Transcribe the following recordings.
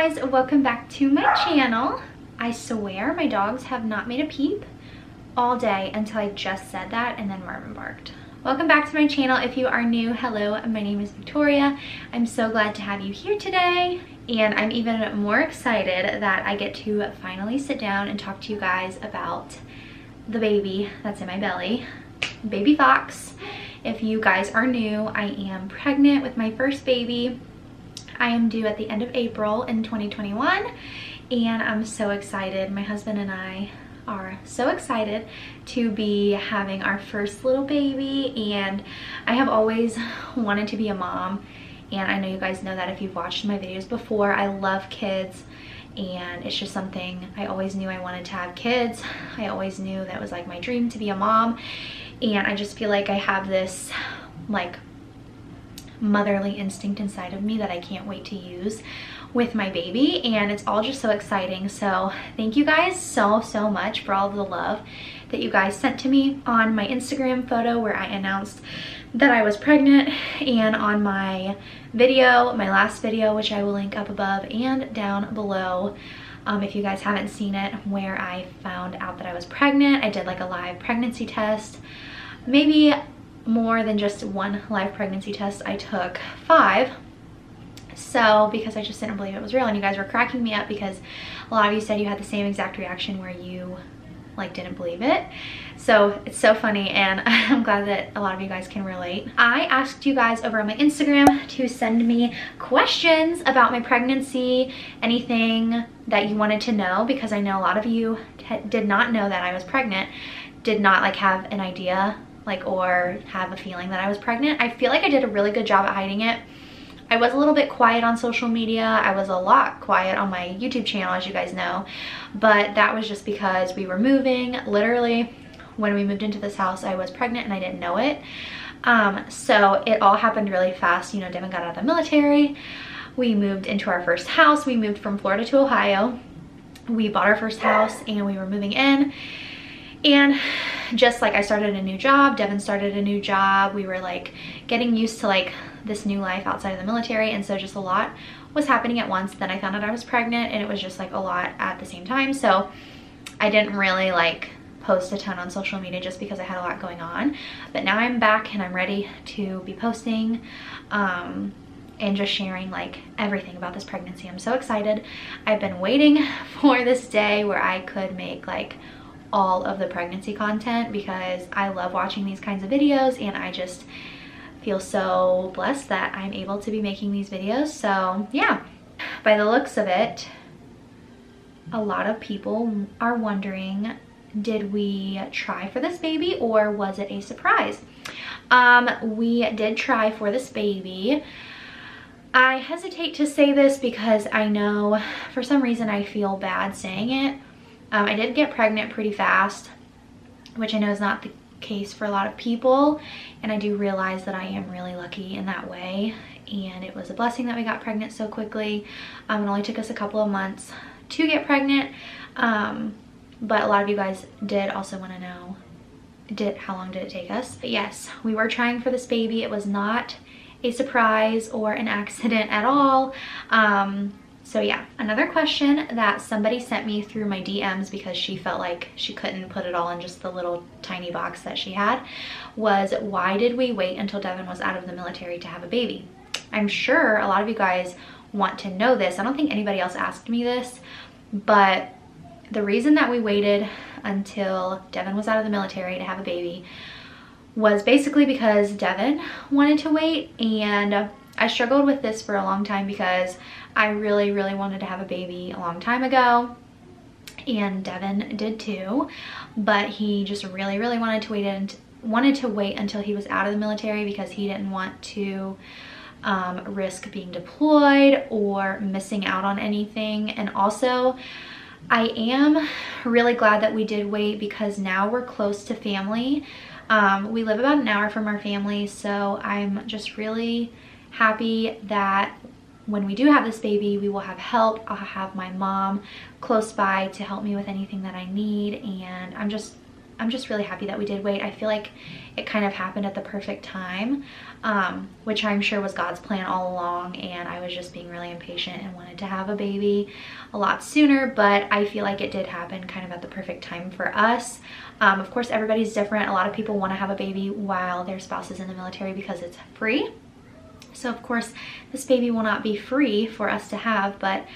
guys, welcome back to my channel. I swear my dogs have not made a peep all day until I just said that and then Marvin barked. Welcome back to my channel. If you are new, hello, my name is Victoria. I'm so glad to have you here today, and I'm even more excited that I get to finally sit down and talk to you guys about the baby that's in my belly, baby Foxx. If you guys are new, I am pregnant with my first baby. I am due at the end of April in 2021, and I'm so excited. My husband and I are so excited to be having our first little baby, and I have always wanted to be a mom, and I know you guys know that if you've watched my videos before. I love kids, and it's just something I always knew I wanted to have kids. I always knew that it was like my dream to be a mom, and I just feel like I have this like motherly instinct inside of me that I can't wait to use with my baby, and it's all just so exciting. So thank you guys so much for all of the love that you guys sent to me on my Instagram photo where I announced that I was pregnant, and on my video, my last video, which I will link up above and down below if you guys haven't seen it, where I found out that I was pregnant. I did like a live pregnancy test, maybe more than just one live pregnancy test. I took 5, so because I just didn't believe it was real, and you guys were cracking me up because a lot of you said you had the same exact reaction where you like didn't believe it. So it's so funny, and I'm glad that a lot of you guys can relate. I asked you guys over on my Instagram to send me questions about my pregnancy, anything that you wanted to know, because I know a lot of you did not know that I was pregnant, did not like have an idea like or have a feeling that I was pregnant. I feel like I did a really good job at hiding it. I was a little bit quiet on social media. I was a lot quiet on my YouTube channel, as you guys know, but that was just because we were moving. Literally when we moved into this house, I was pregnant and I didn't know it. So it all happened really fast. You know, Devon got out of the military. We moved into our first house. We moved from Florida to Ohio. We bought our first house and we were moving in. And just like I started a new job, Devon started a new job. We were like getting used to like this new life outside of the military, and so just a lot was happening at once. Then I found out I was pregnant, and it was just like a lot at the same time. So I didn't really like post a ton on social media just because I had a lot going on. But now I'm back and I'm ready to be posting and just sharing like everything about this pregnancy. I'm so excited. I've been waiting for this day where I could make like all of the pregnancy content, because I love watching these kinds of videos, and I just feel so blessed that I'm able to be making these videos. So yeah, by the looks of it, a lot of people are wondering, did we try for this baby or was it a surprise? We did try for this baby. I hesitate to say this because I know for some reason I feel bad saying it. I did get pregnant pretty fast, which I know is not the case for a lot of people, and I do realize that I am really lucky in that way, and it was a blessing that we got pregnant so quickly. It only took us a couple of months to get pregnant, but a lot of you guys did also want to know, how long did it take us? But yes, we were trying for this baby. It was not a surprise or an accident at all. So yeah, another question that somebody sent me through my DMs, because she felt like she couldn't put it all in just the little tiny box that she had, was why did we wait until Devon was out of the military to have a baby? I'm sure a lot of you guys want to know this. I don't think anybody else asked me this, but the reason that we waited until Devon was out of the military to have a baby was basically because Devon wanted to wait, and I struggled with this for a long time because I really wanted to have a baby a long time ago, and Devon did too, but he just really wanted to wait until he was out of the military because he didn't want to risk being deployed or missing out on anything. And also, I am really glad that we did wait because now we're close to family. We live about an hour from our family, so I'm just really happy that when we do have this baby, we will have help. I'll have my mom close by to help me with anything that I need, and I'm I'm just really happy that we did wait. I feel like it kind of happened at the perfect time, which I'm sure was God's plan all along, and I was just being really impatient and wanted to have a baby a lot sooner, but I feel like it did happen kind of at the perfect time for us. Of course, everybody's different. A lot of people want to have a baby while their spouse is in the military because it's free. So of course, this baby will not be free for us to have, but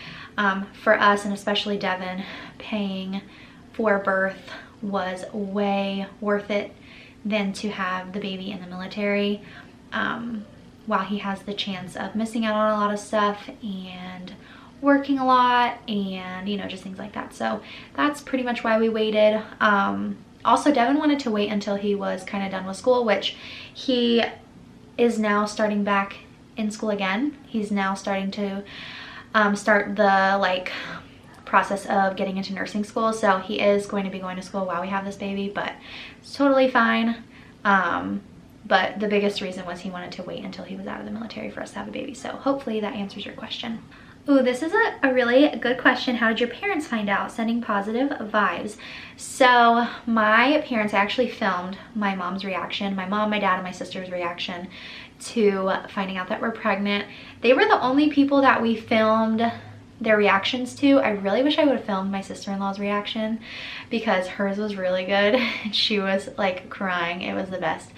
for us, and especially Devin, paying for birth was way worth it than to have the baby in the military, while he has the chance of missing out on a lot of stuff and working a lot and, you know, just things like that. So that's pretty much why we waited. Also, Devin wanted to wait until he was kind of done with school, which he is now starting back in school again. He's now starting to start the like process of getting into nursing school, so he is going to be going to school while we have this baby, but it's totally fine. But the biggest reason was he wanted to wait until he was out of the military for us to have a baby. So hopefully that answers your question. Ooh, this is a really good question. How did your parents find out? Sending positive vibes. So my parents, I actually filmed my mom's reaction, my mom, my dad, and my sister's reaction to finding out that we're pregnant. They were the only people that we filmed their reactions to. I really wish I would have filmed my sister-in-law's reaction because hers was really good. She was like crying. It was the best.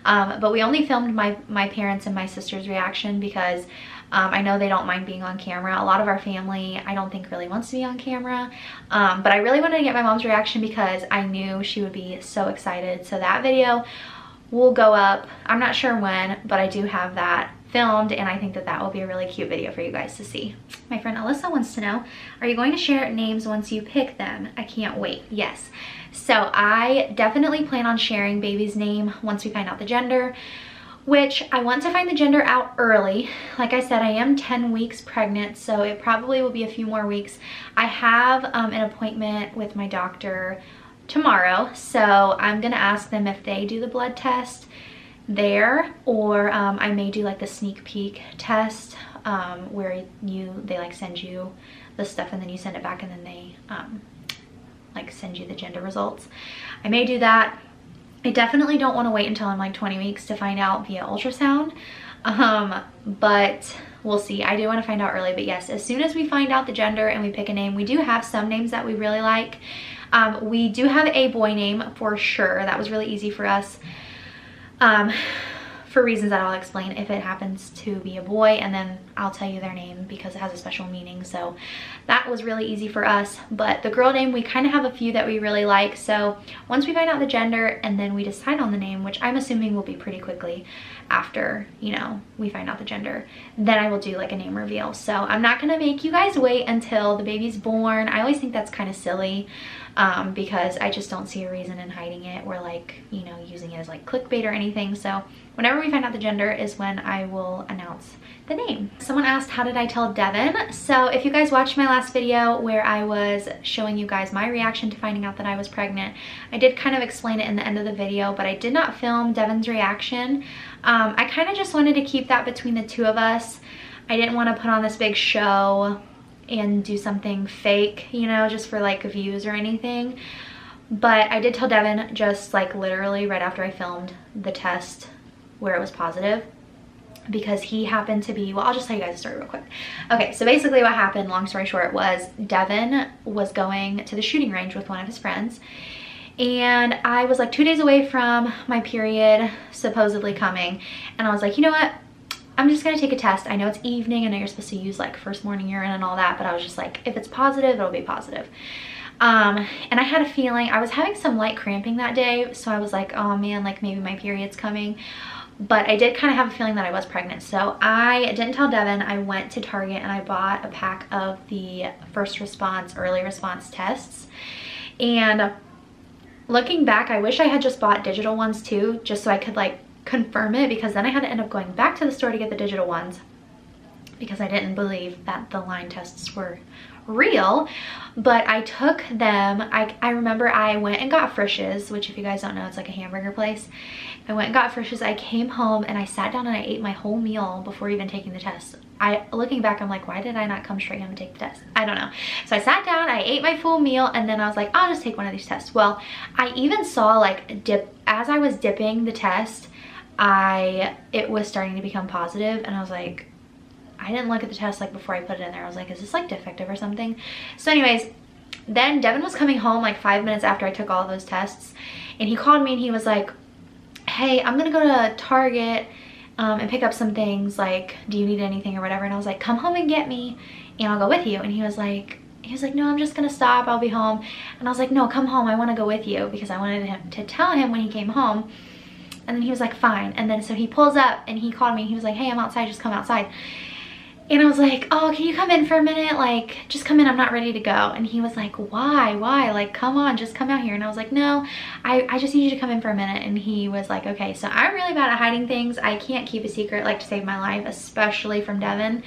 But we only filmed my parents and my sister's reaction because I know they don't mind being on camera. A lot of our family, I don't think, really wants to be on camera. But I really wanted to get my mom's reaction because I knew she would be so excited. So that video will go up. I'm not sure when, but I do have that filmed, and I think that that will be a really cute video for you guys to see. My friend Alyssa wants to know, are you going to share names once you pick them? I can't wait. Yes. So I definitely plan on sharing baby's name once we find out the gender, which I want to find the gender out early. Like I said, I am 10 weeks pregnant, so it probably will be a few more weeks. I have an appointment with my doctor tomorrow, so I'm gonna ask them if they do the blood test there, or I may do like the sneak peek test, where they like send you the stuff and then you send it back, and then they like send you the gender results. I may do that. I definitely don't want to wait until I'm like 20 weeks to find out via ultrasound, but we'll see. I do want to find out early, but yes, as soon as we find out the gender and we pick a name, we do have some names that we really like. We do have a boy name for sure. That was really easy for us, for reasons that I'll explain if it happens to be a boy, and then I'll tell you their name because it has a special meaning. So that was really easy for us. But the girl name, we kind of have a few that we really like. So once we find out the gender and then we decide on the name, which I'm assuming will be pretty quickly after, you know, we find out the gender, then I will do like a name reveal. So I'm not gonna make you guys wait until the baby's born. I always think that's kind of silly, because I just don't see a reason in hiding it or like, you know, using it as like clickbait or anything. So whenever we find out the gender is when I will announce the name. Someone asked, how did I tell Devin? So if you guys watched my last video where I was showing you guys my reaction to finding out that I was pregnant, I did kind of explain it in the end of the video, but I did not film Devin's reaction. I kind of just wanted to keep that between the two of us. I didn't want to put on this big show and do something fake, you know, just for like views or anything. But I did tell Devin just like literally right after I filmed the test where it was positive, because he happened to be, well, I'll just tell you guys a story real quick. Okay, so basically what happened, long story short, was Devin was going to the shooting range with one of his friends, and I was like 2 days away from my period supposedly coming, and I was like, you know what, I'm just gonna take a test. I know it's evening, I know you're supposed to use like first morning urine and all that, but I was just like, if it's positive, it'll be positive. And I had a feeling, I was having some light cramping that day, so I was like, oh man, like maybe my period's coming. But I did kind of have a feeling that I was pregnant, so I didn't tell Devin. I went to Target and I bought a pack of the first response, early response tests. And looking back, I wish I had just bought digital ones too, just so I could like confirm it, because then I had to end up going back to the store to get the digital ones because I didn't believe that the line tests were real, but I took them, I remember I went and got Frisch's, which if you guys don't know, it's like a hamburger place. I went and got Frisch's. I came home and I sat down and I ate my whole meal before even taking the test. Looking back, I'm like, why did I not come straight home and take the test? I don't know. So I sat down, I ate my full meal, and then I was like, I'll just take one of these tests. Well, I even saw like as I was dipping the test, it was starting to become positive, and I was like, I didn't look at the test like before I put it in there. I was like, is this like defective or something? So anyways, then Devin was coming home like 5 minutes after I took all of those tests, and he called me and he was like, hey, I'm gonna go to Target and pick up some things, like, do you need anything or whatever? And I was like, come home and get me and I'll go with you. And he was like, no, I'm just gonna stop, I'll be home. And I was like, no, come home, I want to go with you, because I wanted him to tell him when he came home. And then he was like, fine. And then so he pulls up and he called me and he was like, hey, I'm outside, just come outside. And I was like, oh, can you come in for a minute? Like, just come in, I'm not ready to go. And he was like, why? Like, come on, just come out here. And I was like, no, I just need you to come in for a minute. And he was like, okay. So I'm really bad at hiding things. I can't keep a secret, like, to save my life, especially from Devin.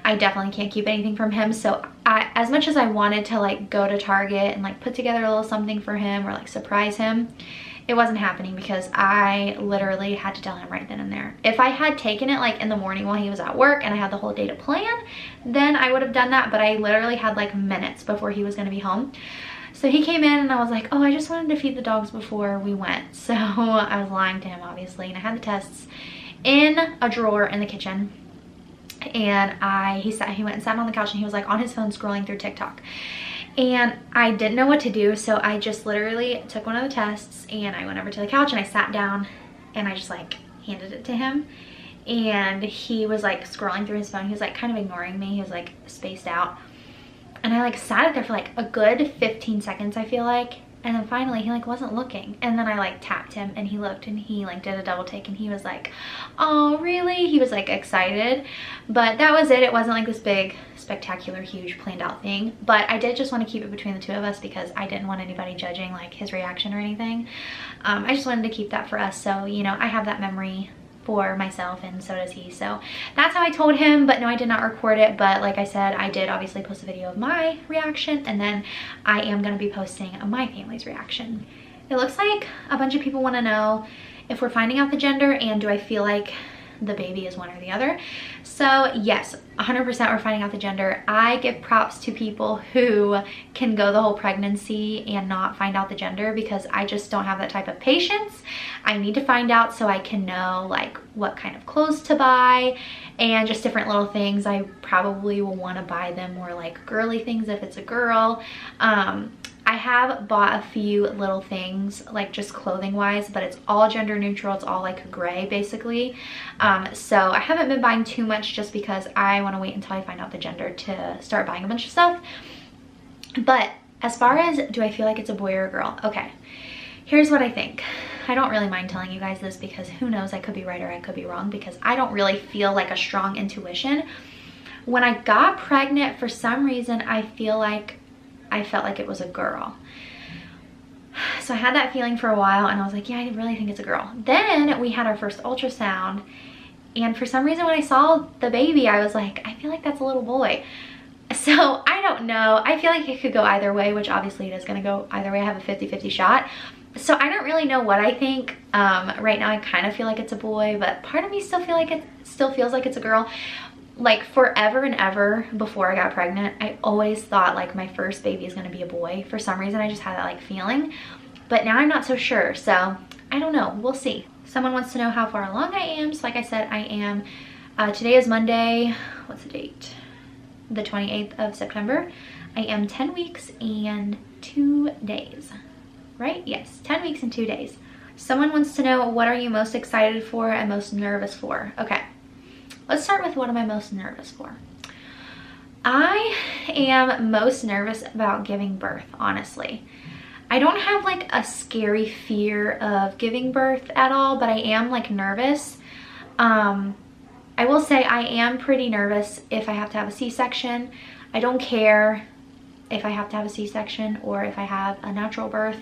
I definitely can't keep anything from him. So as much as I wanted to like go to Target and like put together a little something for him or like surprise him, it wasn't happening because I literally had to tell him right then and there. If I had taken it like in the morning while he was at work and I had the whole day to plan, then I would have done that, but I literally had like minutes before he was gonna be home. So he came in and I was like, oh, I just wanted to feed the dogs before we went. So I was lying to him, obviously, and I had the tests in a drawer in the kitchen. And he went and sat on the couch and he was like on his phone scrolling through TikTok. And I didn't know what to do, so I just literally took one of the tests and I went over to the couch and I sat down and I just like handed it to him. And he was like scrolling through his phone. He was like kind of ignoring me. He was like spaced out. And I like sat it there for like a good 15 seconds, I feel like. And then finally he like wasn't looking. And then I like tapped him and he looked and he like did a double take and he was like, oh, really? He was like excited. But that was it. It wasn't like this big, spectacular, huge planned out thing. But I did just want to keep it between the two of us because I didn't want anybody judging like his reaction or anything. I just wanted to keep that for us. So, you know, I have that memory for myself and so does he. So that's how I told him, but no, I did not record it. But like I said, I did obviously post a video of my reaction, and then I am going to be posting my family's reaction. It looks like a bunch of people want to know if we're finding out the gender and do I feel like the baby is one or the other. So yes, 100% we're finding out the gender. I give props to people who can go the whole pregnancy and not find out the gender, because I just don't have that type of patience. I need to find out so I can know like what kind of clothes to buy and just different little things. I probably will want to buy them more like girly things if it's a girl. I have bought a few little things like just clothing wise, but it's all gender neutral. It's all like gray basically. So I haven't been buying too much just because I want to wait until I find out the gender to start buying a bunch of stuff. But as far as do I feel like it's a boy or a girl? Okay, here's what I think. I don't really mind telling you guys this because who knows, I could be right or I could be wrong, because I don't really feel like a strong intuition. When I got pregnant, for some reason, I felt like it was a girl. So I had that feeling for a while and I was like, yeah, I really think it's a girl. Then we had our first ultrasound and for some reason when I saw the baby, I was like, I feel like that's a little boy. So I don't know. I feel like it could go either way, which obviously it is gonna go either way. I have a 50-50 shot. So I don't really know what I think. Right now I kind of feel like it's a boy, but part of me still feels like it's a girl. Like forever and ever before I got pregnant, I always thought like my first baby is gonna be a boy. For some reason I just had that like feeling, but now I'm not so sure. So I don't know, we'll see. Someone wants to know how far along I am. So like I said, I am, today is Monday, what's the date? The 28th of September. I am 10 weeks and 2 days, right? Yes, 10 weeks and 2 days. Someone wants to know, what are you most excited for and most nervous for? Okay. Let's start with what am I most nervous for. I am most nervous about giving birth, honestly. I don't have like a scary fear of giving birth at all, but I am like nervous. I will say I am pretty nervous if I have to have a C-section. I don't care if I have to have a C-section or if I have a natural birth.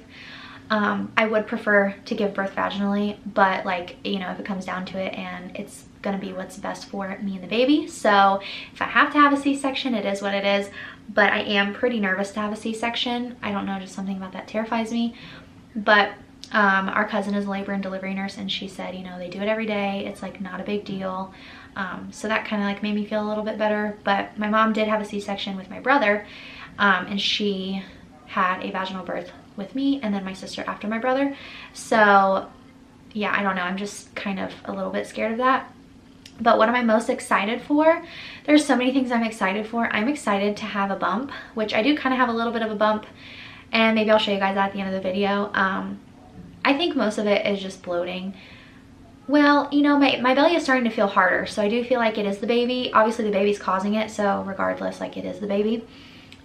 I would prefer to give birth vaginally, but like, you know, if it comes down to it and it's gonna be what's best for me and the baby. So if I have to have a C-section, it is what it is, but I am pretty nervous to have a C-section. I don't know, just something about that terrifies me. But our cousin is a labor and delivery nurse, and she said, you know, they do it every day. It's like not a big deal. So that kind of like made me feel a little bit better. But my mom did have a C-section with my brother, and she had a vaginal birth with me and then my sister after my brother. So yeah, I don't know, I'm just kind of a little bit scared of that. But what am I most excited for? There's so many things I'm excited for. I'm excited to have a bump, which I do kind of have a little bit of a bump, and maybe I'll show you guys that at the end of the video. I think most of it is just bloating. Well, you know, my belly is starting to feel harder, so I do feel like it is the baby. Obviously the baby's causing it, so regardless, like, it is the baby.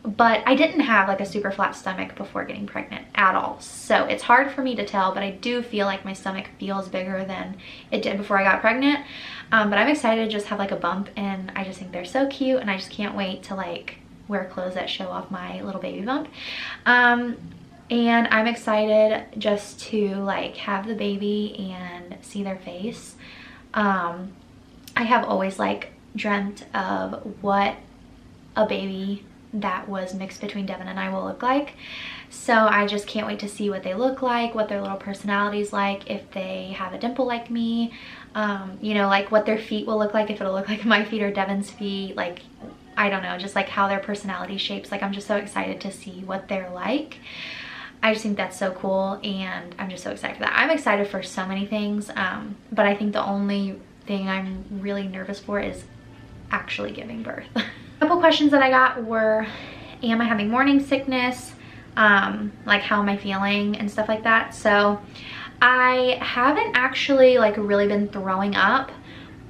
But I didn't have like a super flat stomach before getting pregnant at all. So it's hard for me to tell, but I do feel like my stomach feels bigger than it did before I got pregnant. But I'm excited to just have like a bump, and I just think they're so cute, and I just can't wait to like wear clothes that show off my little baby bump. And I'm excited just to like have the baby and see their face. I have always like dreamt of what a baby that was mixed between Devon and I will look like. So I just can't wait to see what they look like, what their little personalities like, if they have a dimple like me, you know, like what their feet will look like, if it'll look like my feet or Devon's feet, like, I don't know, just like how their personality shapes. Like, I'm just so excited to see what they're like. I just think that's so cool, and I'm just so excited for that. I'm excited for so many things, but I think the only thing I'm really nervous for is actually giving birth. A couple questions that I got were, am I having morning sickness? Like, how am I feeling and stuff like that. So I haven't actually like really been throwing up.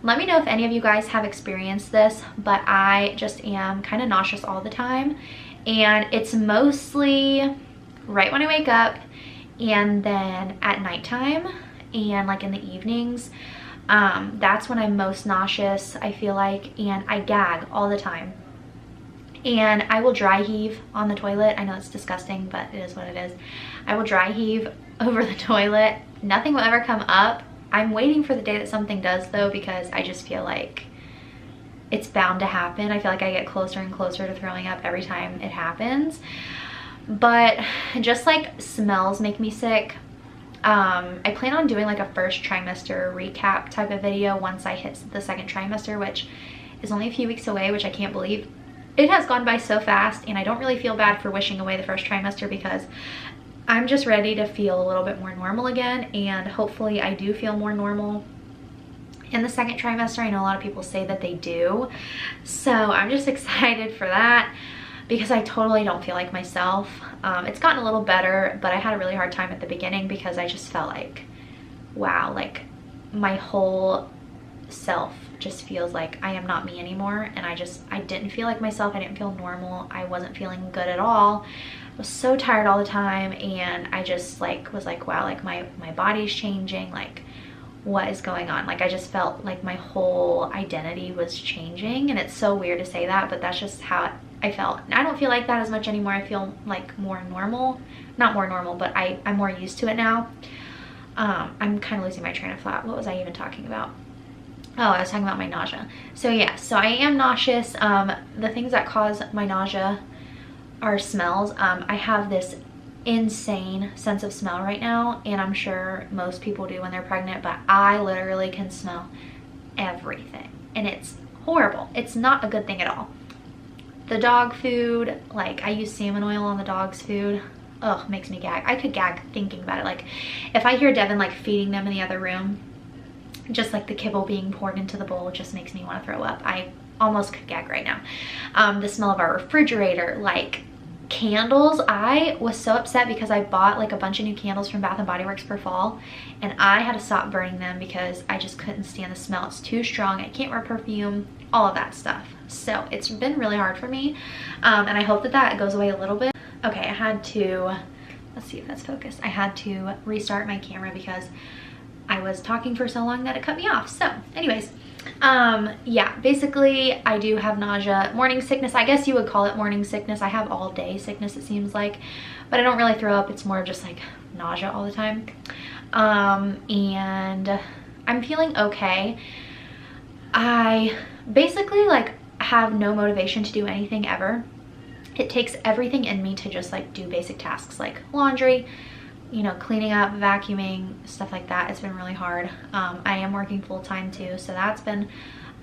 Let me know if any of you guys have experienced this, but I just am kind of nauseous all the time, and it's mostly right when I wake up and then at nighttime and like in the evenings. That's when I'm most nauseous, I feel like, and I gag all the time. And I will dry heave on the toilet. I know it's disgusting, but it is what it is. I will dry heave over the toilet. Nothing will ever come up. I'm waiting for the day that something does, though, because I just feel like it's bound to happen. I feel like I get closer and closer to throwing up every time it happens. But just like smells make me sick. I plan on doing like a first trimester recap type of video once I hit the second trimester, which is only a few weeks away, which I can't believe. It has gone by so fast, and I don't really feel bad for wishing away the first trimester because I'm just ready to feel a little bit more normal again, and hopefully I do feel more normal in the second trimester. I know a lot of people say that they do, so I'm just excited for that because I totally don't feel like myself. It's gotten a little better, but I had a really hard time at the beginning because I just felt like, wow, like my whole self just feels like I am not me anymore, and I didn't feel like myself. I didn't feel normal. I wasn't feeling good at all. I was so tired all the time, and I just like was like, wow, like my body's changing, like what is going on? Like I just felt like my whole identity was changing, and it's so weird to say that, but that's just how I felt. I don't feel like that as much anymore. I feel like more normal, not more normal, but I'm more used to it now. I'm kind of losing my train of thought. What was I even talking about? Oh, I was talking about my nausea. So yeah, so I am nauseous. The things that cause my nausea are smells. I have this insane sense of smell right now, and I'm sure most people do when they're pregnant, but I literally can smell everything, and it's horrible. It's not a good thing at all. The dog food, like I use salmon oil on the dog's food. Ugh, makes me gag. I could gag thinking about it. Like if I hear Devin like feeding them in the other room, just like the kibble being poured into the bowl, just makes me want to throw up. I almost could gag right now. The smell of our refrigerator, like candles. I was so upset because I bought like a bunch of new candles from Bath & Body Works for fall, and I had to stop burning them because I just couldn't stand the smell. It's too strong. I can't wear perfume, all of that stuff. So it's been really hard for me, and I hope that that goes away a little bit. Okay, I had to, let's see if that's focused. I had to restart my camera because I was talking for so long that it cut me off. So anyways, yeah, basically I do have nausea, morning sickness. I guess you would call it morning sickness. I have all day sickness, it seems like, but I don't really throw up. It's more just like nausea all the time. And I'm feeling okay. I basically like have no motivation to do anything ever. It takes everything in me to just like do basic tasks like laundry, you know, cleaning up, vacuuming, stuff like that. It's been really hard. I am working full-time too, so that's been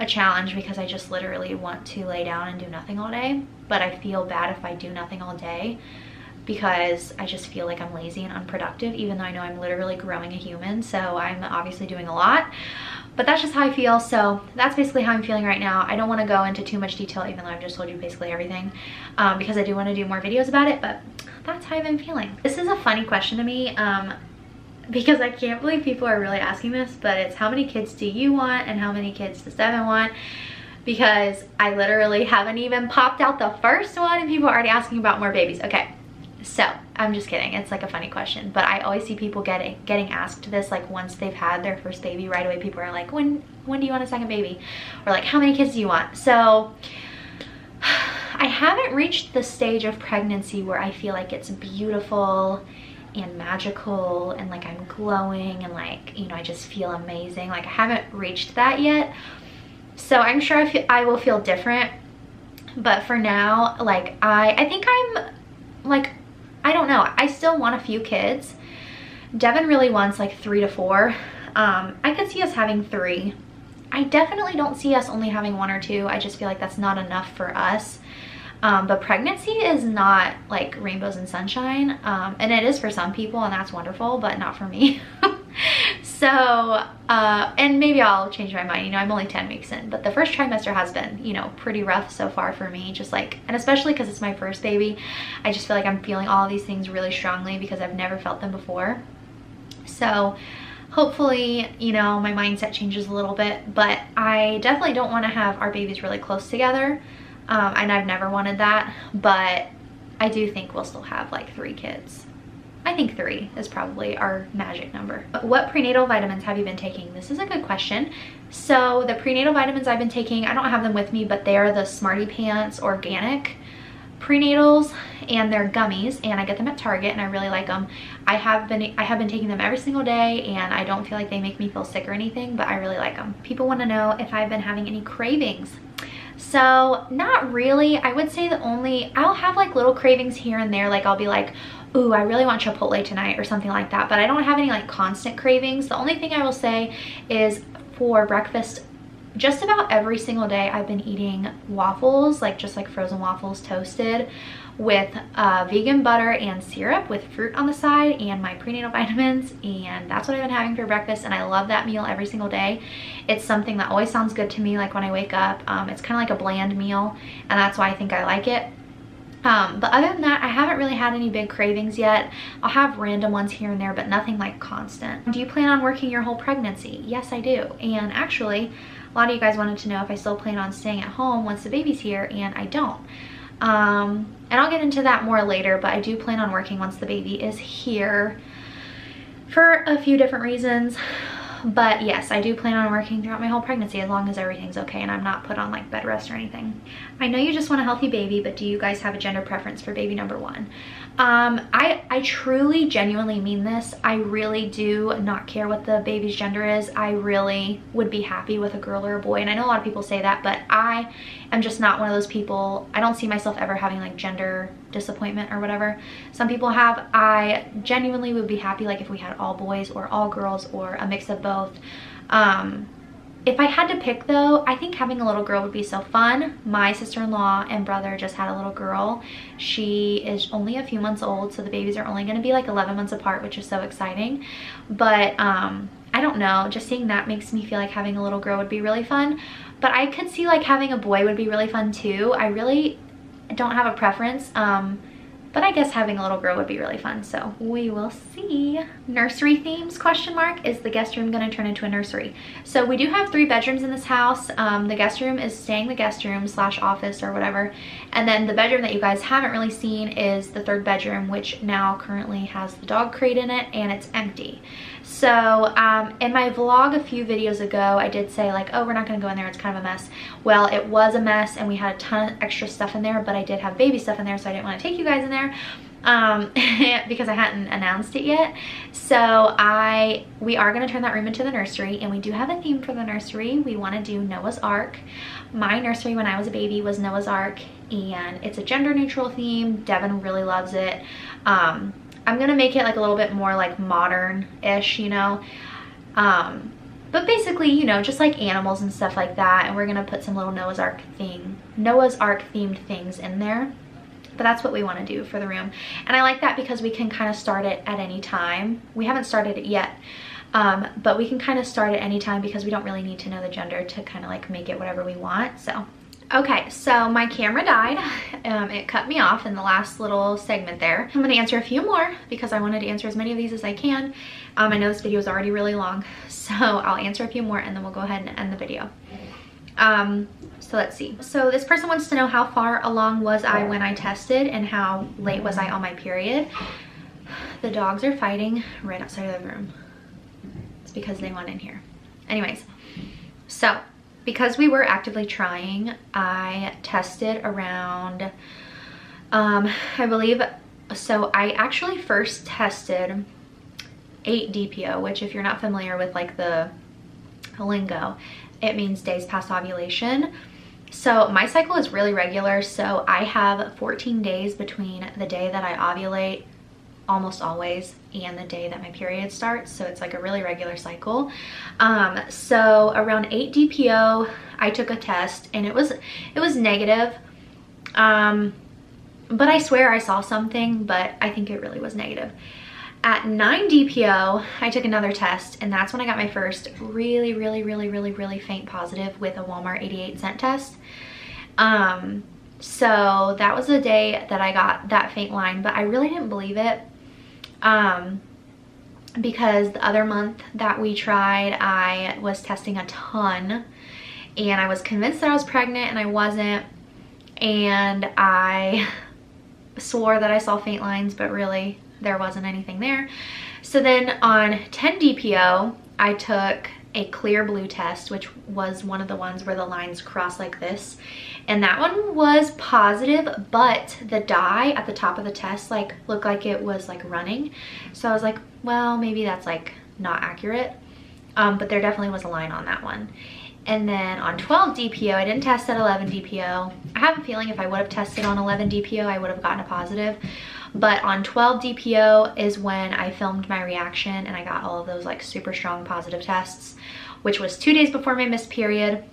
a challenge because I just literally want to lay down and do nothing all day, but I feel bad if I do nothing all day because I just feel like I'm lazy and unproductive, even though I know I'm literally growing a human, so I'm obviously doing a lot. But that's just how I feel, so that's basically how I'm feeling right now. I don't want to go into too much detail, even though I've just told you basically everything, because I do want to do more videos about it, but that's how I've been feeling. This is a funny question to me, because I can't believe people are really asking this, but it's how many kids do you want and how many kids does Devin want? Because I literally haven't even popped out the first one and people are already asking about more babies. Okay. So I'm just kidding, it's like a funny question, but I always see people getting asked this like once they've had their first baby. Right away people are like, when do you want a second baby, or like how many kids do you want? So I haven't reached the stage of pregnancy where I feel like it's beautiful and magical and like I'm glowing and like, you know, I just feel amazing. Like I haven't reached that yet, so I'm sure I will feel different, but for now, like I think I'm like, I don't know, I still want a few kids. Devin really wants like 3 to 4. I could see us having 3. I definitely don't see us only having 1 or 2. I just feel like that's not enough for us. But pregnancy is not like rainbows and sunshine, and it is for some people and that's wonderful, but not for me. So and maybe I'll change my mind, you know, I'm only 10 weeks in, but the first trimester has been, you know, pretty rough so far for me, just like, and especially because it's my first baby, I just feel like I'm feeling all of these things really strongly because I've never felt them before. So hopefully, you know, my mindset changes a little bit, but I definitely don't want to have our babies really close together, and I've never wanted that, but I do think we'll still have like 3 kids. I think 3 is probably our magic number. What prenatal vitamins have you been taking? This is a good question. So the prenatal vitamins I've been taking, I don't have them with me, but they are the Smarty Pants organic prenatals, and they're gummies, and I get them at Target and I really like them. I have been taking them every single day, and I don't feel like they make me feel sick or anything, but I really like them. People want to know if I've been having any cravings. So not really. I would say I'll have like little cravings here and there, like I'll be like, ooh, I really want Chipotle tonight or something like that, but I don't have any like constant cravings. The only thing I will say is for breakfast, just about every single day I've been eating waffles, like just like frozen waffles toasted with vegan butter and syrup with fruit on the side and my prenatal vitamins, and that's what I've been having for breakfast, and I love that meal every single day. It's something that always sounds good to me, like when I wake up. It's kind of like a bland meal, and that's why I think I like it. But other than that, I haven't really had any big cravings yet. I'll have random ones here and there, but nothing like constant. Do you plan on working your whole pregnancy? Yes, I do. And actually, a lot of you guys wanted to know if I still plan on staying at home once the baby's here, and I don't. And I'll get into that more later, but I do plan on working once the baby is here for a few different reasons. But yes, I do plan on working throughout my whole pregnancy as long as everything's okay and I'm not put on like bed rest or anything. I know you just want a healthy baby, but do you guys have a gender preference for baby number 1? I truly, genuinely mean this. I really do not care what the baby's gender is. I really would be happy with a girl or a boy. And I know a lot of people say that, but I am just not one of those people. I don't see myself ever having like gender disappointment or whatever some people have. I genuinely would be happy like if we had all boys or all girls or a mix of both. If I had to pick though, I think having a little girl would be so fun. My sister-in-law and brother just had a little girl. She is only a few months old, so the babies are only going to be like 11 months apart, which is so exciting. But I don't know, just seeing that makes me feel like having a little girl would be really fun. But I could see like having a boy would be really fun too. I really don't have a preference. But I guess having a little girl would be really fun, so we will see. Nursery themes, question mark. Is the guest room gonna turn into a nursery? So we do have 3 bedrooms in this house. The guest room is staying the guest room / office or whatever. And then the bedroom that you guys haven't really seen is the 3rd bedroom, which now currently has the dog crate in it and it's empty. So in my vlog a few videos ago, I did say like, oh, we're not gonna go in there, it's kind of a mess. Well, it was a mess and we had a ton of extra stuff in there, but I did have baby stuff in there, so I didn't want to take you guys in there. because I hadn't announced it yet. So we are going to turn that room into the nursery, and we do have a theme for the nursery. We want to do Noah's Ark. My nursery when I was a baby was Noah's Ark, and it's a gender neutral theme. Devon really loves it. I'm going to make it like a little bit more like modern-ish, you know. But basically, you know, just like animals and stuff like that. And we're going to put some little Noah's Ark themed things in there. But that's what we want to do for the room. And I like that because we can kind of start it at any time. We haven't started it yet, but we can kind of start at any time because we don't really need to know the gender to kind of like make it whatever we want. So, okay, so my camera died. It cut me off in the last little segment there. I'm going to answer a few more because I wanted to answer as many of these as I can. I know this video is already really long, so I'll answer a few more and then we'll go ahead and end the video. So let's see. So this person wants to know how far along was I when I tested and how late was I on my period. The dogs are fighting right outside of the room. It's because they want in here. Anyways, so because we were actively trying, I tested around, I believe, so I actually first tested 8 DPO, which if you're not familiar with like the lingo, it means days past ovulation. So my cycle is really regular, so I have 14 days between the day that I ovulate almost always and the day that my period starts, so it's like a really regular cycle. So around 8 DPO I took a test and it was negative, but I swear I saw something, but I think it really was negative. At 9 DPO, I took another test, and that's when I got my first really faint positive with a Walmart 88-cent test. So that was the day that I got that faint line, but I really didn't believe it because the other month that we tried, I was testing a ton, and I was convinced that I was pregnant, and I wasn't, and I swore that I saw faint lines, but really there wasn't anything there. So then on 10 DPO, I took a clear blue test, which was one of the ones where the lines cross like this. And that one was positive, but the dye at the top of the test like looked like it was like running. So I was like, well, maybe that's like not accurate. But there definitely was a line on that one. And then on 12 DPO, I didn't test at 11 DPO. I have a feeling if I would have tested on 11 DPO, I would have gotten a positive. But on 12 DPO is when I filmed my reaction and I got all of those like super strong positive tests, which was 2 days before my missed period.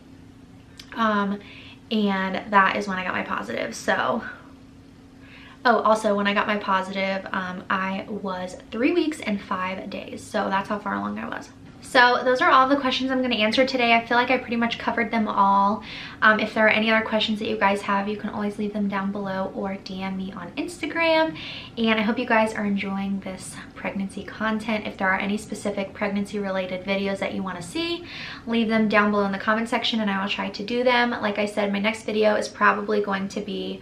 And that is when I got my positive. So, oh, also when I got my positive, I was 3 weeks and 5 days. So that's how far along I was. So those are all the questions I'm going to answer today. I feel like I pretty much covered them all. If there are any other questions that you guys have, you can always leave them down below or DM me on Instagram. And I hope you guys are enjoying this pregnancy content. If there are any specific pregnancy related videos that you want to see, leave them down below in the comment section and I will try to do them. Like I said, my next video is probably going to be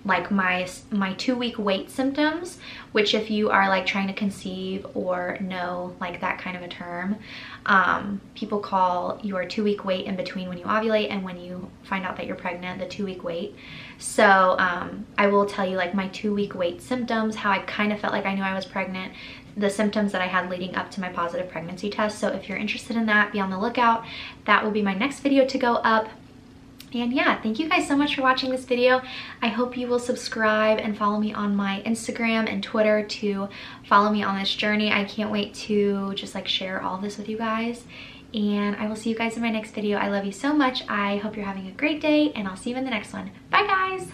like my 2-week wait symptoms, which if you are like trying to conceive or know like that kind of a term, people call your 2-week wait in between when you ovulate and when you find out that you're pregnant, the 2-week wait. So I will tell you like my 2-week wait symptoms, how I kind of felt like I knew I was pregnant, the symptoms that I had leading up to my positive pregnancy test. So if you're interested in that, be on the lookout. That will be my next video to go up. And yeah, thank you guys so much for watching this video. I hope you will subscribe and follow me on my Instagram and Twitter to follow me on this journey. I can't wait to just like share all this with you guys. And I will see you guys in my next video. I love you so much. I hope you're having a great day and I'll see you in the next one. Bye guys.